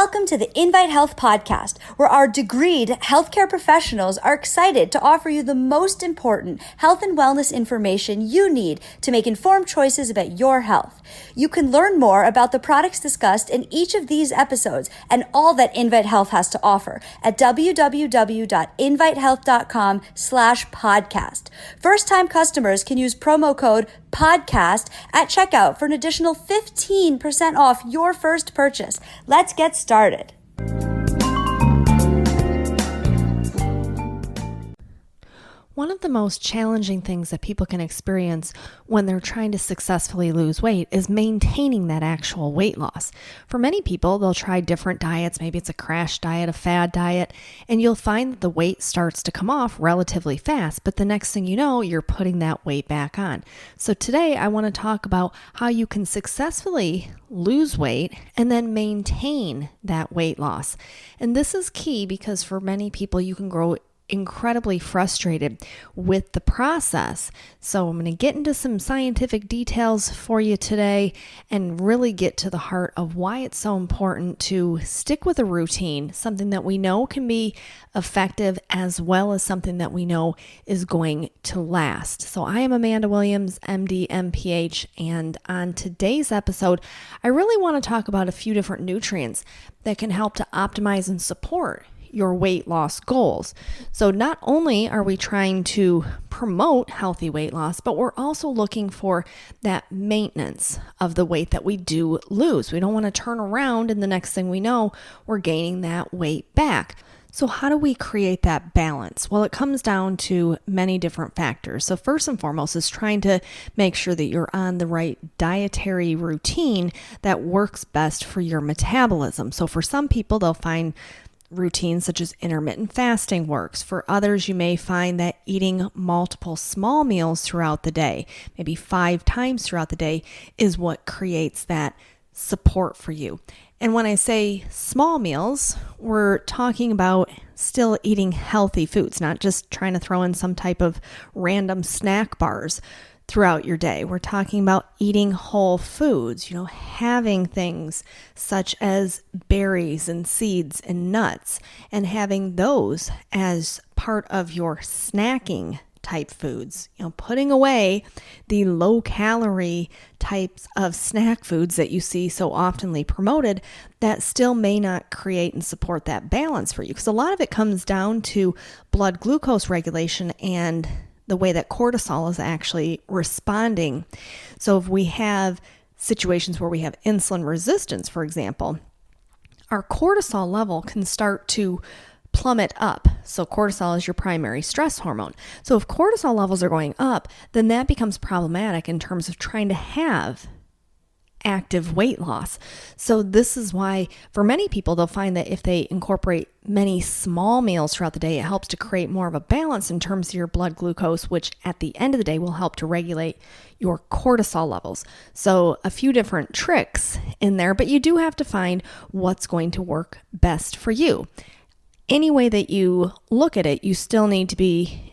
Welcome to the Invite Health podcast, where our degreed healthcare professionals are excited to offer you the most important health and wellness information you need to make informed choices about your health. You can learn more about the products discussed in each of these episodes and all that Invite Health has to offer at www.invitehealth.com/podcast. First-time customers can use promo code podcast at checkout for an additional 15% off your first purchase. Let's get started. One of the most challenging things that people can experience when they're trying to successfully lose weight is maintaining that actual weight loss. For many people, they'll try different diets. Maybe it's a crash diet, a fad diet, and you'll find that the weight starts to come off relatively fast, but the next thing you know, you're putting that weight back on. So today, I want to talk about how you can successfully lose weight and then maintain that weight loss. And this is key because for many people, you can grow incredibly frustrated with the process. So I'm going to get into some scientific details for you today and really get to the heart of why it's so important to stick with a routine, something that we know can be effective as well as something that we know is going to last. So I am Amanda Williams, MD, MPH, and on today's episode, I really want to talk about a few different nutrients that can help to optimize and support your weight loss goals. So not only are we trying to promote healthy weight loss, but we're also looking for that maintenance of the weight that we do lose. We don't want to turn around and the next thing we know, we're gaining that weight back. So how do we create that balance? Well, it comes down to many different factors. So first and foremost is trying to make sure that you're on the right dietary routine that works best for your metabolism. So for some people, they'll find routines such as intermittent fasting works. For others, you may find that eating multiple small meals throughout the day, maybe 5 times throughout the day, is what creates that support for you. And when I say small meals, we're talking about still eating healthy foods, not just trying to throw in some type of random snack bars throughout your day. We're talking about eating whole foods, having things such as berries and seeds and nuts and having those as part of your snacking type foods, putting away the low calorie types of snack foods that you see so oftenly promoted that still may not create and support that balance for you. Because a lot of it comes down to blood glucose regulation and the way that cortisol is actually responding. So if we have situations where we have insulin resistance, for example, our cortisol level can start to plummet up. So cortisol is your primary stress hormone. So if cortisol levels are going up, then that becomes problematic in terms of trying to have active weight loss. So this is why for many people, they'll find that if they incorporate many small meals throughout the day, it helps to create more of a balance in terms of your blood glucose, which at the end of the day will help to regulate your cortisol levels. So a few different tricks in there, but you do have to find what's going to work best for you. Any way that you look at it, you still need to be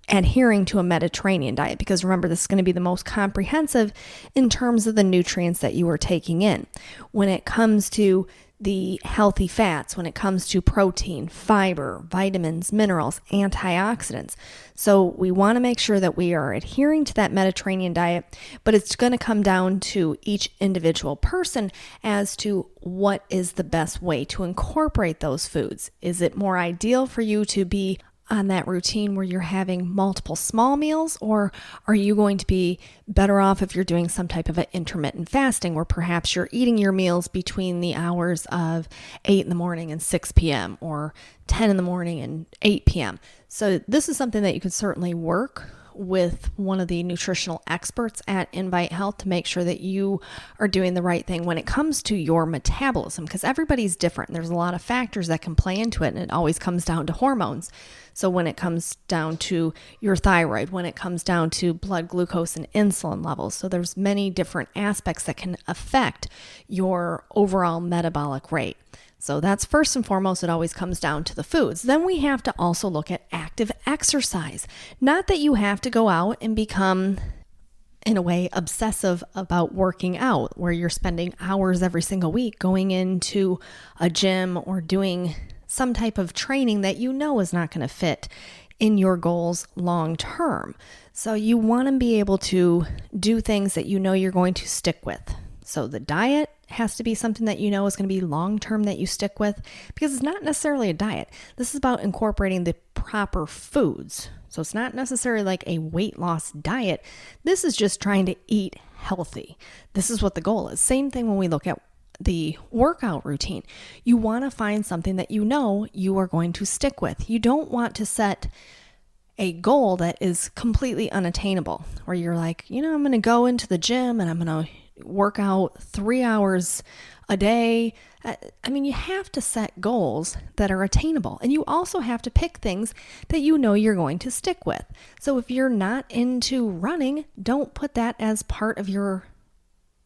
adhering to a Mediterranean diet, because remember, this is going to be the most comprehensive in terms of the nutrients that you are taking in. When it comes to the healthy fats, when it comes to protein, fiber, vitamins, minerals, antioxidants. So we want to make sure that we are adhering to that Mediterranean diet, but it's going to come down to each individual person as to what is the best way to incorporate those foods. Is it more ideal for you to be on that routine where you're having multiple small meals, or are you going to be better off if you're doing some type of an intermittent fasting where perhaps you're eating your meals between the hours of 8 in the morning and 6 p.m. or 10 in the morning and 8 p.m. So this is something that you could certainly work with one of the nutritional experts at Invite Health to make sure that you are doing the right thing when it comes to your metabolism, because everybody's different. There's a lot of factors that can play into it, and it always comes down to hormones. So when it comes down to your thyroid, when it comes down to blood glucose and insulin levels, so there's many different aspects that can affect your overall metabolic rate. So that's first and foremost, it always comes down to the foods. Then we have to also look at active exercise. Not that you have to go out and become in a way, obsessive about working out, where you're spending hours every single week going into a gym or doing some type of training that you know is not going to fit in your goals long term. So you want to be able to do things that you know you're going to stick with. So the diet has to be something that you know is going to be long term that you stick with, because it's not necessarily a diet. This is about incorporating the proper foods. So it's not necessarily like a weight loss diet. This is just trying to eat healthy. This is what the goal is. Same thing when we look at the workout routine. You want to find something that you know you are going to stick with. You don't want to set a goal that is completely unattainable, where you're like, I'm going to go into the gym and I'm going to work out 3 hours a day. You have to set goals that are attainable, and you also have to pick things that you know you're going to stick with. So if you're not into running, don't put that as part of your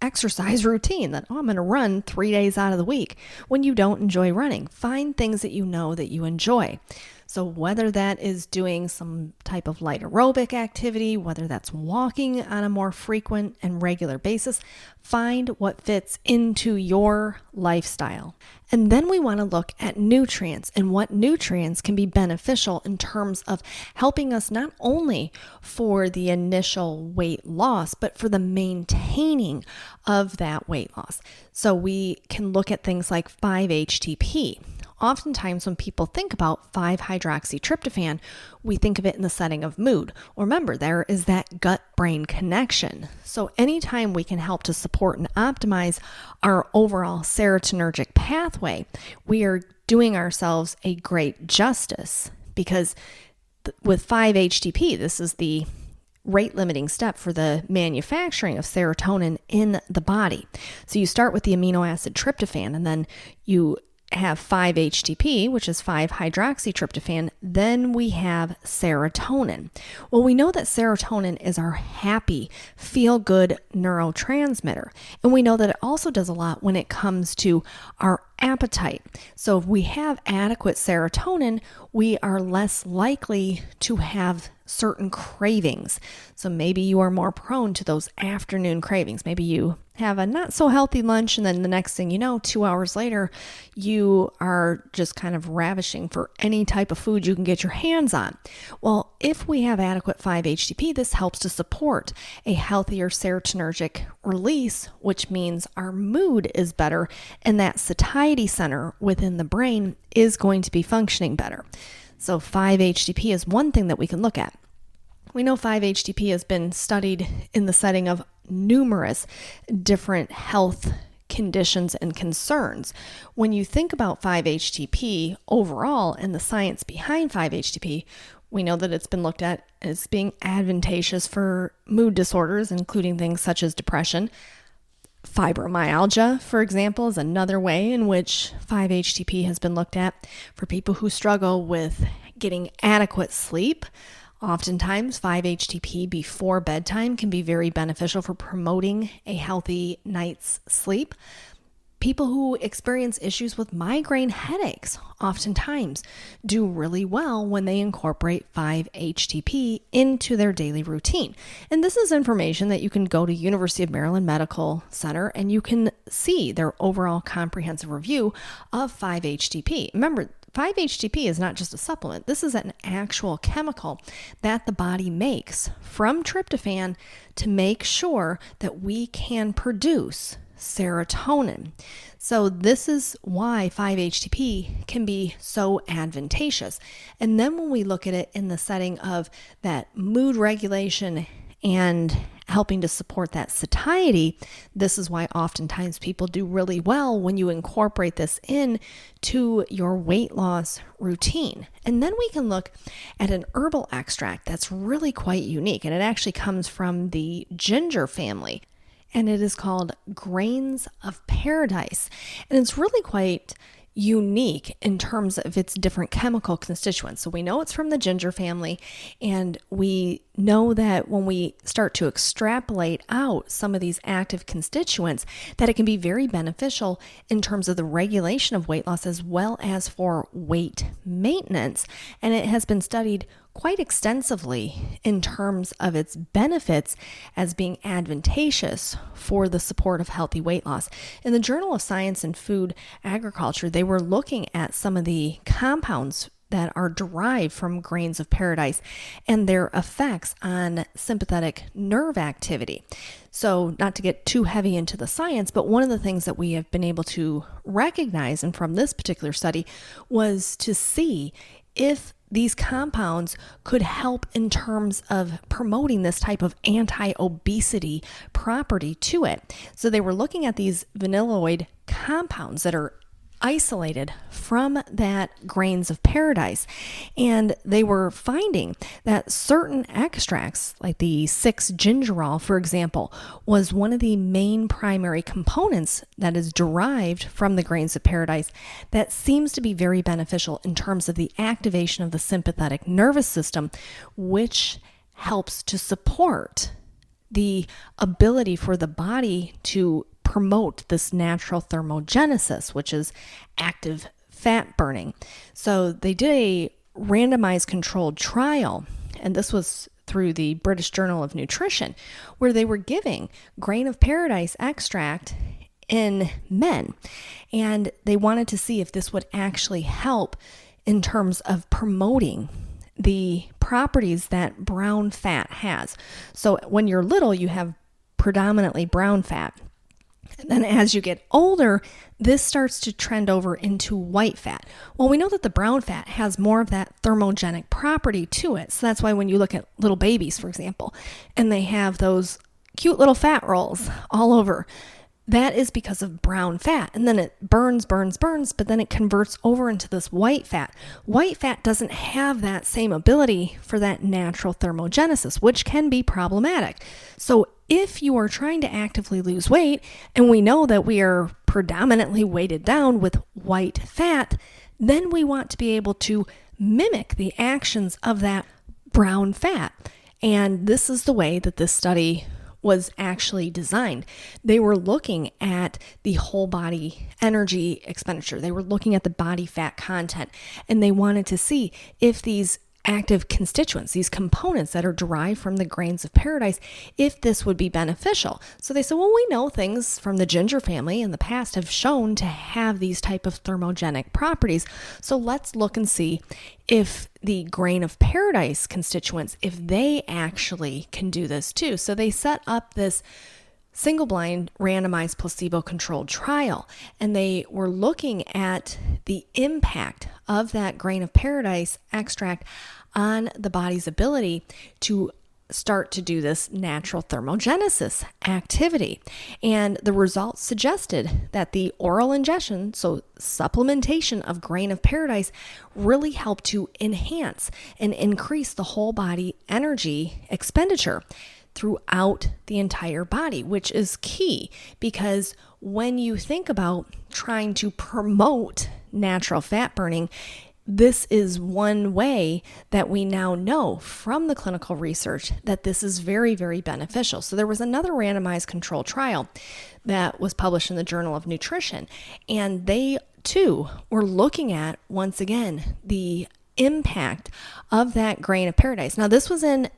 exercise routine, that, I'm going to run 3 days out of the week when you don't enjoy running. Find things that you know that you enjoy. So whether that is doing some type of light aerobic activity, whether that's walking on a more frequent and regular basis, find what fits into your lifestyle. And then we want to look at nutrients and what nutrients can be beneficial in terms of helping us not only for the initial weight loss, but for the maintaining of that weight loss. So we can look at things like 5-HTP. Oftentimes when people think about 5-hydroxytryptophan, we think of it in the setting of mood. Remember, there is that gut-brain connection. So anytime we can help to support and optimize our overall serotonergic pathway, we are doing ourselves a great justice, because with 5-HTP, this is the rate limiting step for the manufacturing of serotonin in the body. So you start with the amino acid tryptophan, and then you have 5-HTP, which is 5-hydroxytryptophan, then we have serotonin. Well, we know that serotonin is our happy, feel-good neurotransmitter, and we know that it also does a lot when it comes to our appetite. So if we have adequate serotonin, we are less likely to have certain cravings. So maybe you are more prone to those afternoon cravings. Maybe you have a not so healthy lunch, and then the next thing you know, 2 hours later, you are just kind of ravishing for any type of food you can get your hands on. Well, if we have adequate 5-HTP, this helps to support a healthier serotonergic release, which means our mood is better, and that satiety center within the brain is going to be functioning better. So 5-HTP is one thing that we can look at. We know 5-HTP has been studied in the setting of numerous different health conditions and concerns. When you think about 5-HTP overall and the science behind 5-HTP, we know that it's been looked at as being advantageous for mood disorders, including things such as depression. Fibromyalgia, for example, is another way in which 5-HTP has been looked at for people who struggle with getting adequate sleep. Oftentimes, 5-HTP before bedtime can be very beneficial for promoting a healthy night's sleep. People who experience issues with migraine headaches oftentimes do really well when they incorporate 5-HTP into their daily routine. And this is information that you can go to University of Maryland Medical Center and you can see their overall comprehensive review of 5-HTP. Remember, 5-HTP is not just a supplement. This is an actual chemical that the body makes from tryptophan to make sure that we can produce serotonin. So this is why 5-HTP can be so advantageous. And then when we look at it in the setting of that mood regulation and helping to support that satiety, this is why oftentimes people do really well when you incorporate this in to your weight loss routine. And then we can look at an herbal extract that's really quite unique, and it actually comes from the ginger family, and it is called Grains of Paradise. And it's really quite unique in terms of its different chemical constituents. So we know it's from the ginger family, and we know that when we start to extrapolate out some of these active constituents, that it can be very beneficial in terms of the regulation of weight loss as well as for weight maintenance. And it has been studied quite extensively in terms of its benefits as being advantageous for the support of healthy weight loss. In the Journal of Science and Food Agriculture, they were looking at some of the compounds that are derived from grains of paradise and their effects on sympathetic nerve activity. So, not to get too heavy into the science, but one of the things that we have been able to recognize, and from this particular study, was to see if these compounds could help in terms of promoting this type of anti-obesity property to it. So they were looking at these vanilloid compounds that are isolated from that grains of paradise, and they were finding that certain extracts, like the 6-gingerol, for example, was one of the main primary components that is derived from the grains of paradise that seems to be very beneficial in terms of the activation of the sympathetic nervous system, which helps to support the ability for the body to promote this natural thermogenesis, which is active fat burning. So they did a randomized controlled trial, and this was through the British Journal of Nutrition, where they were giving grain of paradise extract in men, and they wanted to see if this would actually help in terms of promoting the properties that brown fat has. So when you're little, you have predominantly brown fat. And then as you get older, this starts to trend over into white fat. Well, we know that the brown fat has more of that thermogenic property to it. So that's why when you look at little babies, for example, and they have those cute little fat rolls all over, that is because of brown fat. And then it burns, but then it converts over into this white fat. White fat doesn't have that same ability for that natural thermogenesis, which can be problematic. So if you are trying to actively lose weight, and we know that we are predominantly weighted down with white fat, then we want to be able to mimic the actions of that brown fat. And this is the way that this study was actually designed. They were looking at the whole body energy expenditure. They were looking at the body fat content, and they wanted to see if these active constituents, these components that are derived from the grains of paradise, if this would be beneficial. So they said, well, we know things from the ginger family in the past have shown to have these type of thermogenic properties. So let's look and see if the grain of paradise constituents, if they actually can do this too. So they set up this single-blind, randomized, placebo-controlled trial, and they were looking at the impact of that grain of paradise extract on the body's ability to start to do this natural thermogenesis activity. And the results suggested that the oral ingestion, so supplementation of grain of paradise, really helped to enhance and increase the whole body energy expenditure throughout the entire body, which is key because when you think about trying to promote natural fat burning, this is one way that we now know from the clinical research that this is very, very beneficial. So there was another randomized control trial that was published in the Journal of Nutrition, and they too were looking at, once again, the impact of that grain of paradise. Now, this was in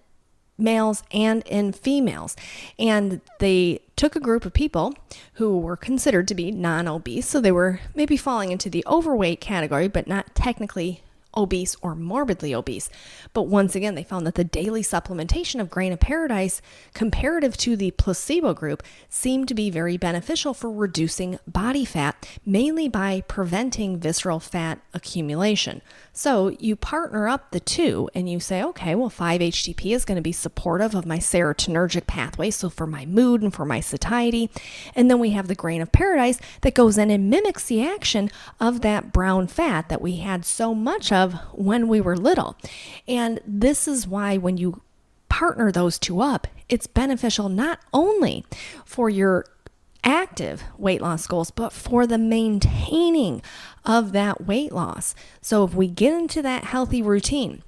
males and in females. And they took a group of people who were considered to be non-obese. So they were maybe falling into the overweight category, but not technically obese or morbidly obese. But once again, they found that the daily supplementation of grain of paradise comparative to the placebo group seemed to be very beneficial for reducing body fat, mainly by preventing visceral fat accumulation. So you partner up the two and you say, okay, well, 5-HTP is going to be supportive of my serotonergic pathway, so for my mood and for my satiety. And then we have the grain of paradise that goes in and mimics the action of that brown fat that we had so much of when we were little. And this is why when you partner those two up, it's beneficial not only for your active weight loss goals, but for the maintaining of that weight loss. So if we get into that healthy routine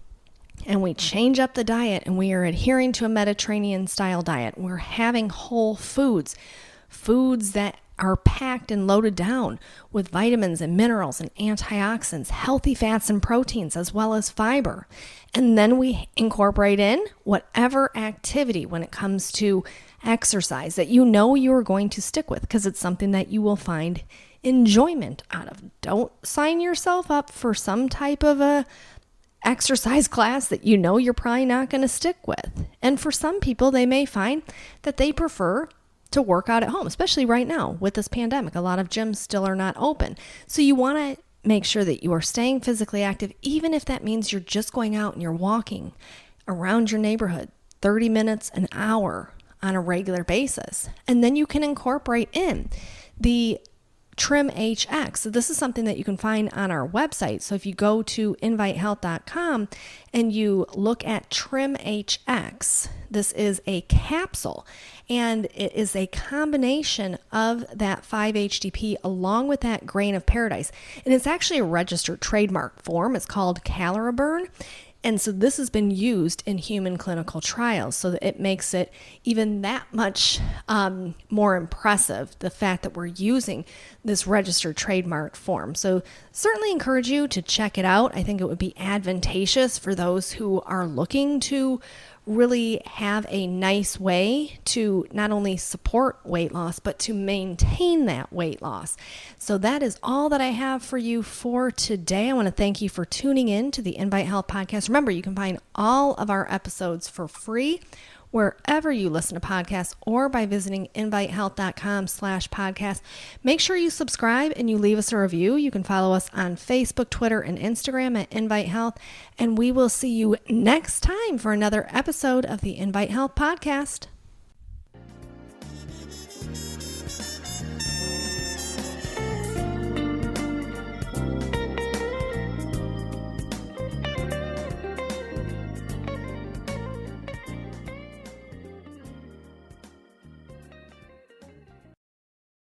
and we change up the diet and we are adhering to a Mediterranean style diet, we're having whole foods that are packed and loaded down with vitamins and minerals and antioxidants, healthy fats and proteins, as well as fiber. And then we incorporate in whatever activity when it comes to exercise that you know you are going to stick with, because it's something that you will find enjoyment out of. Don't sign yourself up for some type of a exercise class that you know you're probably not going to stick with. And for some people, they may find that they prefer to work out at home, especially right now with this pandemic. A lot of gyms still are not open. So you want to make sure that you are staying physically active, even if that means you're just going out and you're walking around your neighborhood 30 minutes, an hour on a regular basis. And then you can incorporate in the Trim HX. So this is something that you can find on our website. So if you go to invitehealth.com and you look at Trim HX, this is a capsule, and it is a combination of that 5-HTP along with that grain of paradise. And it's actually a registered trademark form. It's called Caloraburn. And so this has been used in human clinical trials, so that it makes it even that much more impressive, the fact that we're using this registered trademark form. So certainly encourage you to check it out. I think it would be advantageous for those who are looking to really have a nice way to not only support weight loss, but to maintain that weight loss. So that is all that I have for you for today. I want to thank you for tuning in to the Invite Health podcast. Remember, you can find all of our episodes for free wherever you listen to podcasts, or by visiting invitehealth.com/podcast. Make sure you subscribe and you leave us a review. You can follow us on Facebook, Twitter, and Instagram at Invite Health. And we will see you next time for another episode of the Invite Health podcast.